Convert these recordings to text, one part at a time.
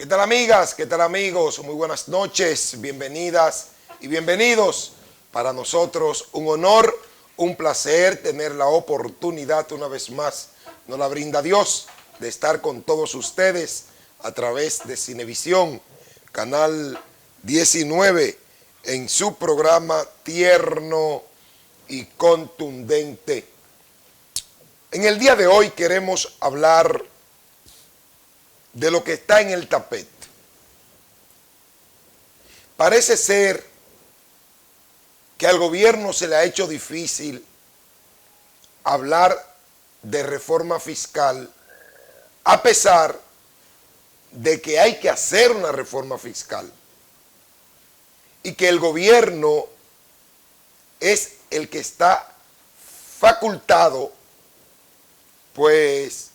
¿Qué tal amigas? ¿Qué tal amigos? Muy buenas noches, bienvenidas y bienvenidos. Para nosotros un honor, un placer tener la oportunidad una vez más, nos la brinda Dios, de estar con todos ustedes a través de Cinevisión, canal 19, en su programa Tierno y Contundente. En el día de hoy queremos hablar de lo que está en el tapete. Parece ser que al gobierno se le ha hecho difícil hablar de reforma fiscal, a pesar de que hay que hacer una reforma fiscal y que el gobierno es el que está facultado, pues,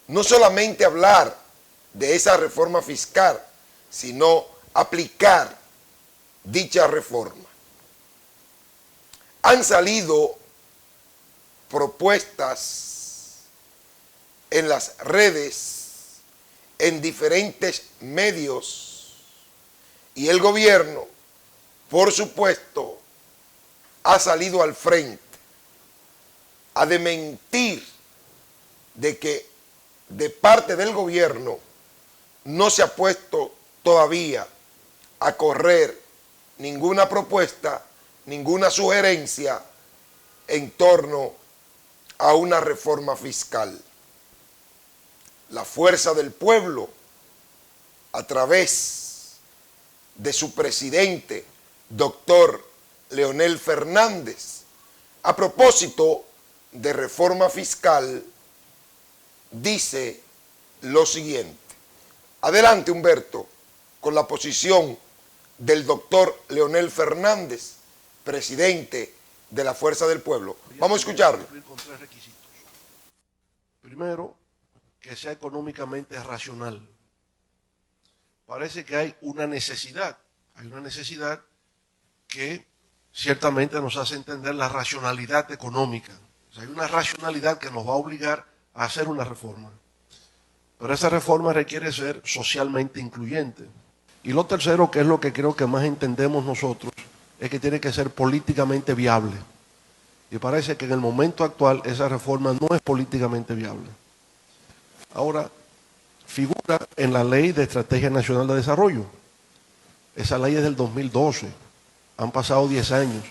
no solamente hablar de esa reforma fiscal, sino aplicar dicha reforma. Han salido propuestas en las redes, en diferentes medios, y el gobierno, por supuesto, ha salido al frente a desmentir de que de parte del gobierno no se ha puesto todavía a correr ninguna propuesta, ninguna sugerencia en torno a una reforma fiscal. La Fuerza del Pueblo, a través de su presidente, doctor Leonel Fernández, a propósito de reforma fiscal, dice lo siguiente. Adelante, Humberto, con la posición del doctor Leonel Fernández, presidente de la Fuerza del Pueblo. Vamos a escucharlo. Con tres requisitos. Primero, que sea económicamente racional. Parece que hay una necesidad que ciertamente nos hace entender la racionalidad económica. O sea, hay una racionalidad que nos va a obligar a hacer una reforma. Pero esa reforma requiere ser socialmente incluyente. Y lo tercero, que es lo que creo que más entendemos nosotros, es que tiene que ser políticamente viable. Y parece que en el momento actual esa reforma no es políticamente viable. Ahora, figura en la Ley de Estrategia Nacional de Desarrollo. Esa ley es del 2012. Han pasado 10 años.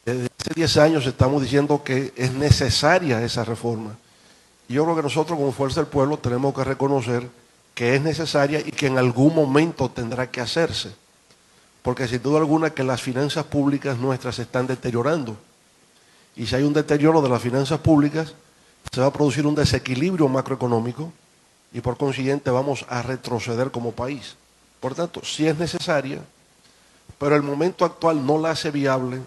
Desde hace 10 años estamos diciendo que es necesaria esa reforma. Y yo creo que nosotros como Fuerza del Pueblo tenemos que reconocer que es necesaria y que en algún momento tendrá que hacerse. Porque sin duda alguna que las finanzas públicas nuestras se están deteriorando. Y si hay un deterioro de las finanzas públicas, se va a producir un desequilibrio macroeconómico y por consiguiente vamos a retroceder como país. Por tanto, sí es necesaria, pero el momento actual no la hace viable,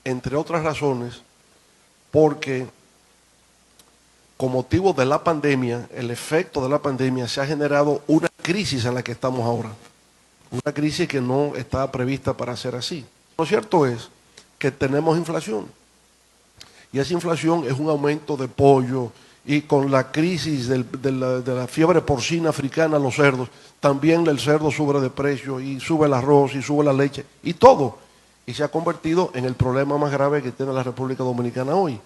entre otras razones, porque con motivo de la pandemia, el efecto de la pandemia, se ha generado una crisis en la que estamos ahora. Una crisis que no estaba prevista para ser así. Lo cierto es que tenemos inflación. Y esa inflación es un aumento de pollo, y con la crisis de la fiebre porcina africana, los cerdos, también el cerdo sube de precio, y sube el arroz, y sube la leche, y todo. Y se ha convertido en el problema más grave que tiene la República Dominicana hoy.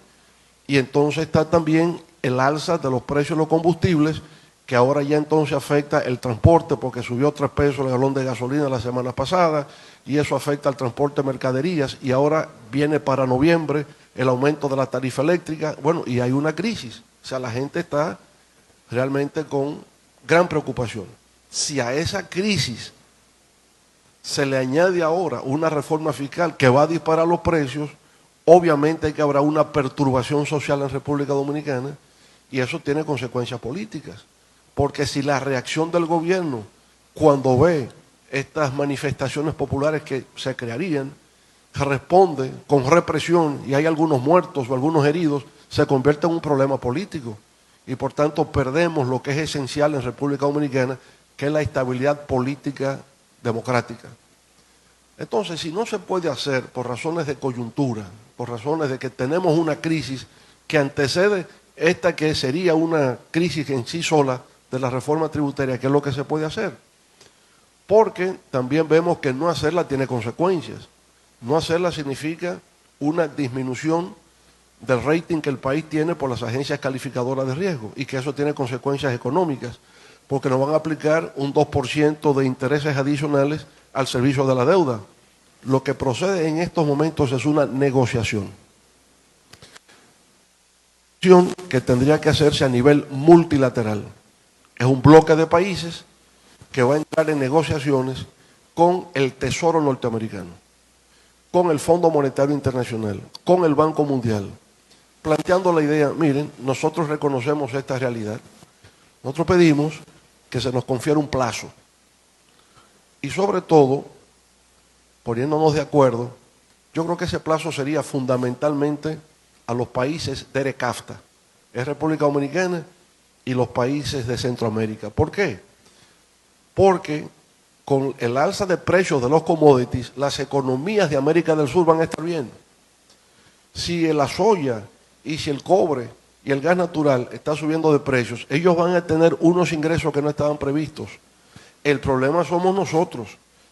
Y entonces está también el alza de los precios de los combustibles, que ahora ya entonces afecta el transporte, porque subió 3 pesos el galón de gasolina la semana pasada, y eso afecta al transporte de mercaderías, y ahora viene para noviembre el aumento de la tarifa eléctrica. Bueno, y hay una crisis. O sea, la gente está realmente con gran preocupación. Si a esa crisis se le añade ahora una reforma fiscal que va a disparar los precios, obviamente que habrá una perturbación social en República Dominicana, y eso tiene consecuencias políticas. Porque si la reacción del gobierno, cuando ve estas manifestaciones populares que se crearían, responde con represión y hay algunos muertos o algunos heridos, se convierte en un problema político. Y por tanto perdemos lo que es esencial en República Dominicana, que es la estabilidad política democrática. Entonces, si no se puede hacer por razones de coyuntura, por razones de que tenemos una crisis que antecede esta que sería una crisis en sí sola de la reforma tributaria, ¿qué es lo que se puede hacer? porque también vemos que no hacerla tiene consecuencias. No hacerla significa una disminución del rating que el país tiene por las agencias calificadoras de riesgo y que eso tiene consecuencias económicas, porque nos van a aplicar un 2% de intereses adicionales al servicio de la deuda. Lo que procede en estos momentos es una negociación que tendría que hacerse a nivel multilateral. Es un bloque de países que va a entrar en negociaciones con el Tesoro norteamericano, con el Fondo Monetario Internacional, con el Banco Mundial, planteando la idea, miren, nosotros reconocemos esta realidad, nosotros pedimos que se nos confiera un plazo y sobre todo, poniéndonos de acuerdo, yo creo que ese plazo sería fundamentalmente a los países de ERECAFTA, es República Dominicana y los países de Centroamérica. ¿Por qué? Porque con el alza de precios de los commodities, las economías de América del Sur van a estar bien. Si la soya y si el cobre y el gas natural está subiendo de precios, ellos van a tener unos ingresos que no estaban previstos. El problema somos nosotros,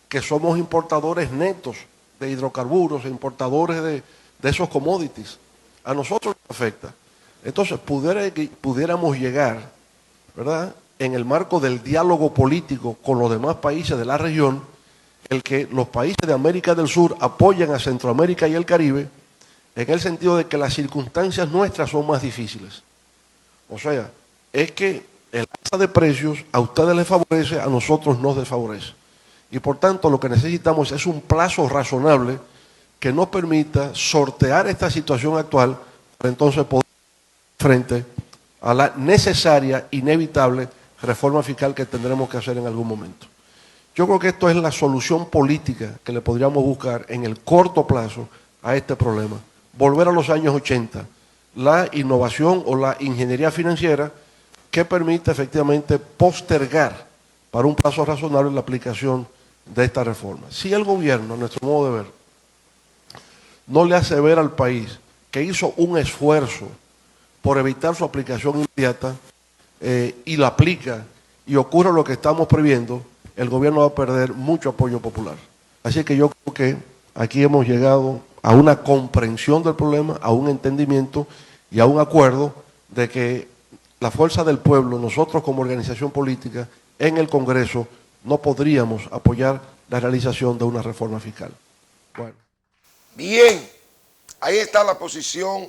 que somos importadores netos de hidrocarburos, e importadores de esos commodities. A nosotros nos afecta. Entonces, pudiéramos llegar, ¿verdad?, en el marco del diálogo político con los demás países de la región, el que los países de América del Sur apoyen a Centroamérica y el Caribe, en el sentido de que las circunstancias nuestras son más difíciles. O sea, es que el alza de precios a ustedes les favorece, a nosotros nos desfavorece. Y por tanto, lo que necesitamos es un plazo razonable que nos permita sortear esta situación actual para entonces poder hacer frente a la necesaria, inevitable reforma fiscal que tendremos que hacer en algún momento. Yo creo que esto es la solución política que le podríamos buscar en el corto plazo a este problema. Volver a los años 80, la innovación o la ingeniería financiera que permite efectivamente postergar para un plazo razonable la aplicación de esta reforma. Si el gobierno, a nuestro modo de ver, no le hace ver al país que hizo un esfuerzo por evitar su aplicación inmediata y la aplica y ocurre lo que estamos previendo, el gobierno va a perder mucho apoyo popular. Así que yo creo que aquí hemos llegado a una comprensión del problema, a un entendimiento y a un acuerdo de que la fuerza del pueblo, nosotros como organización política, en el Congreso, no podríamos apoyar la realización de una reforma fiscal. Bueno. Bien, ahí está la posición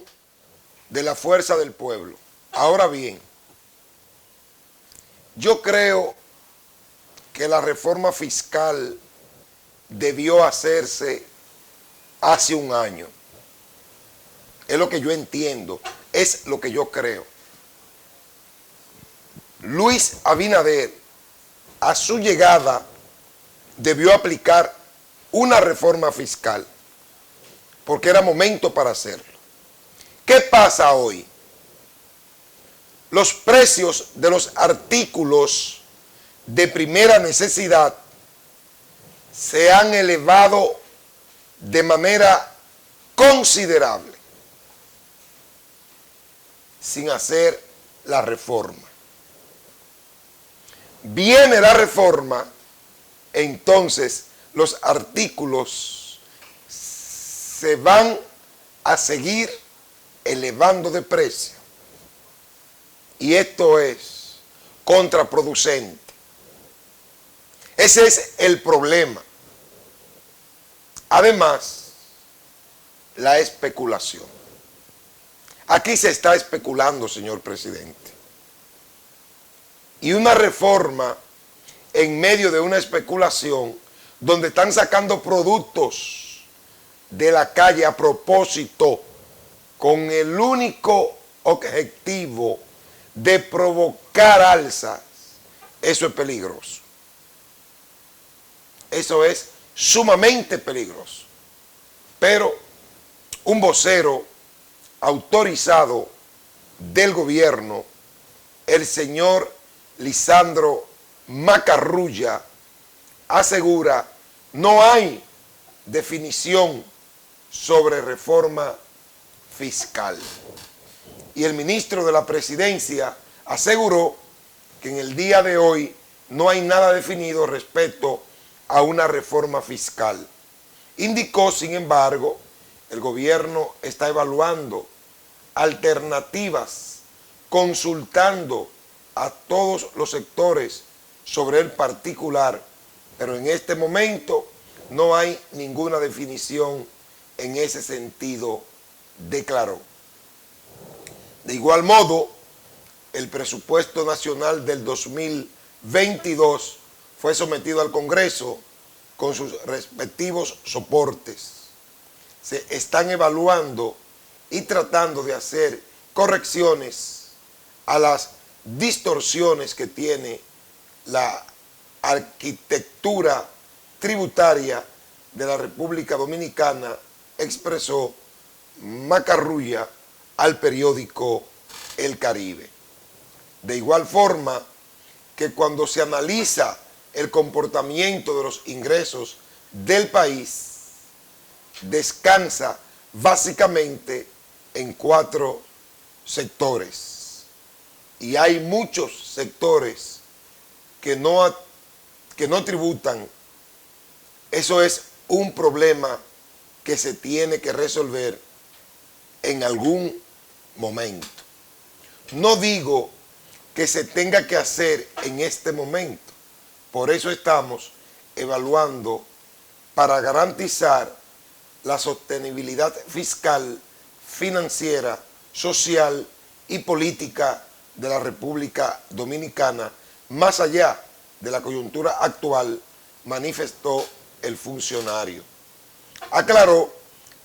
de la fuerza del pueblo. Ahora bien, yo creo que la reforma fiscal debió hacerse hace un año. Es lo que yo entiendo, es lo que yo creo. Luis Abinader, a su llegada, debió aplicar una reforma fiscal, porque era momento para hacerlo. ¿Qué pasa hoy? Los precios de los artículos de primera necesidad se han elevado de manera considerable sin hacer la reforma. Viene la reforma, entonces los artículos se van a seguir elevando de precio. Y esto es contraproducente. Ese es el problema. Además, la especulación. Aquí se está especulando, señor presidente. Y una reforma en medio de una especulación donde están sacando productos de la calle a propósito con el único objetivo de provocar alzas, eso es peligroso. Eso es sumamente peligroso. Pero un vocero autorizado del gobierno, el señor Lisandro Macarrulla, asegura: no hay definición sobre reforma fiscal. Y el ministro de la Presidencia aseguró que en el día de hoy no hay nada definido respecto a una reforma fiscal. Indicó, sin embargo, el gobierno está evaluando alternativas, consultando a todos los sectores sobre el particular, pero en este momento no hay ninguna definición en ese sentido, declaró. De igual modo, el presupuesto nacional del 2022 fue sometido al Congreso con sus respectivos soportes. Se están evaluando y tratando de hacer correcciones a las distorsiones que tiene la arquitectura tributaria de la República Dominicana, expresó Macarrulla al periódico El Caribe. De igual forma que cuando se analiza el comportamiento de los ingresos del país, descansa básicamente en 4 sectores. Y hay muchos sectores que no tributan. Eso es un problema que se tiene que resolver en algún momento. No digo que se tenga que hacer en este momento. Por eso estamos evaluando para garantizar la sostenibilidad fiscal, financiera, social y política de la República Dominicana, más allá de la coyuntura actual, manifestó el funcionario. Aclaró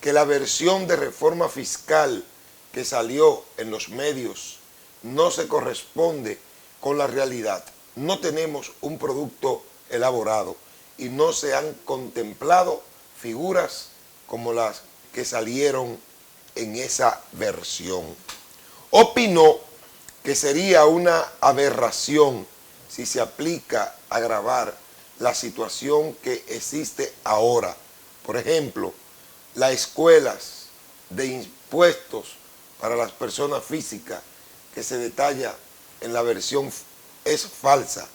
que la versión de reforma fiscal que salió en los medios no se corresponde con la realidad. No tenemos un producto elaborado y no se han contemplado figuras como las que salieron en esa versión. Opinó que sería una aberración si se aplica a agravar la situación que existe ahora. Por ejemplo, las escuelas de impuestos para las personas físicas que se detalla en la versión es falsa,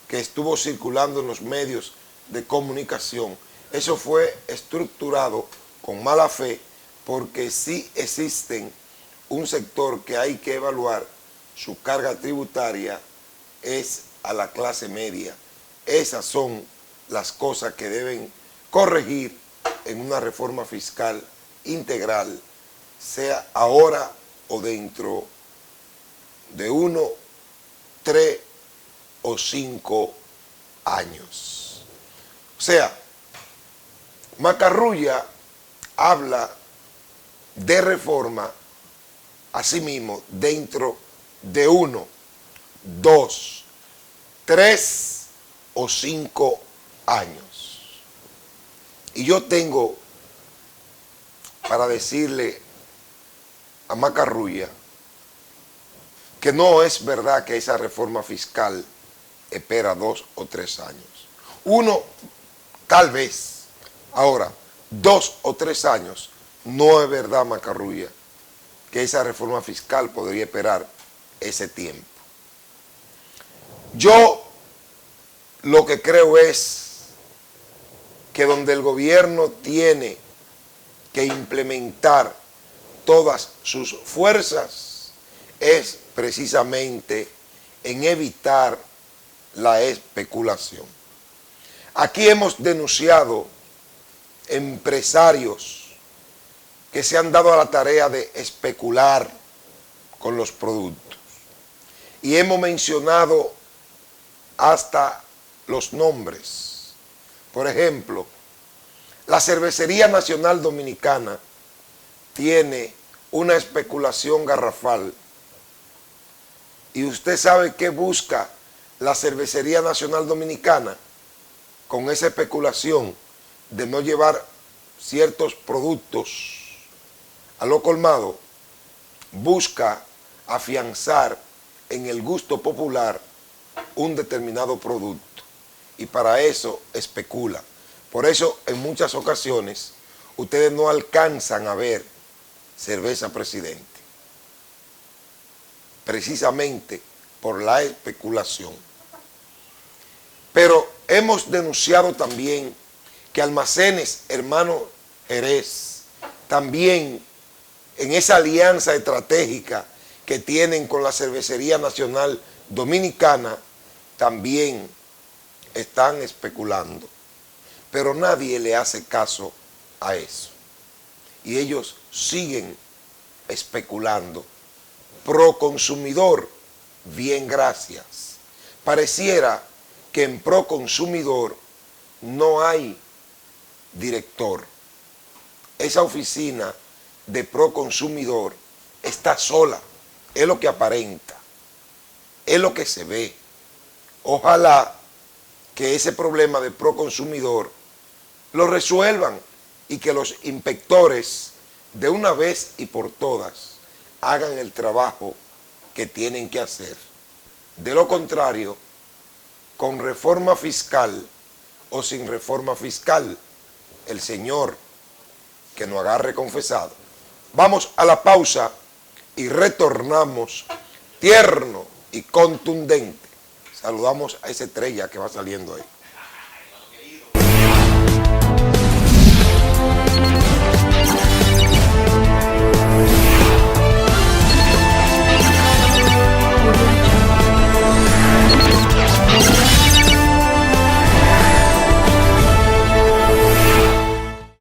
que estuvo circulando en los medios de comunicación. Eso fue estructurado con mala fe porque sí existen un sector que hay que evaluar su carga tributaria es a la clase media. Esas son las cosas que deben corregir en una reforma fiscal integral, sea ahora o dentro de 1, 3 o 5 años. O sea, Macarrulla habla de reforma asimismo dentro de 1, 2, 3 o 5 años. Y yo tengo para decirle a Macarrulla que no es verdad que esa reforma fiscal espera 2 o 3 años. 1, tal vez. Ahora, 2 o 3 años, no es verdad, Macarrulla, que esa reforma fiscal podría esperar ese tiempo. Yo lo que creo es que donde el gobierno tiene que implementar todas sus fuerzas es precisamente en evitar la especulación. Aquí hemos denunciado empresarios que se han dado a la tarea de especular con los productos. Y hemos mencionado hasta los nombres. Por ejemplo, la Cervecería Nacional Dominicana tiene una especulación garrafal. ¿Y usted sabe qué busca la Cervecería Nacional Dominicana con esa especulación de no llevar ciertos productos a lo colmado? Busca afianzar en el gusto popular un determinado producto y para eso especula. Por eso en muchas ocasiones ustedes no alcanzan a ver cerveza Presidente, precisamente por la especulación. Pero Hemos denunciado también que Almacenes Hermano Jerez, también en esa alianza estratégica que tienen con la Cervecería Nacional Dominicana, también están especulando. Pero nadie le hace caso a eso. Y ellos siguen especulando. Proconsumidor, bien, gracias. Pareciera que en Proconsumidor no hay director. Esa oficina de Proconsumidor está sola, es lo que aparenta, es lo que se ve. Ojalá que ese problema de Proconsumidor lo resuelvan y que los inspectores de una vez y por todas hagan el trabajo que tienen que hacer. De lo contrario, con reforma fiscal o sin reforma fiscal, el Señor que nos agarre confesado. Vamos a la pausa y retornamos tierno y contundente. Saludamos a esa estrella que va saliendo ahí.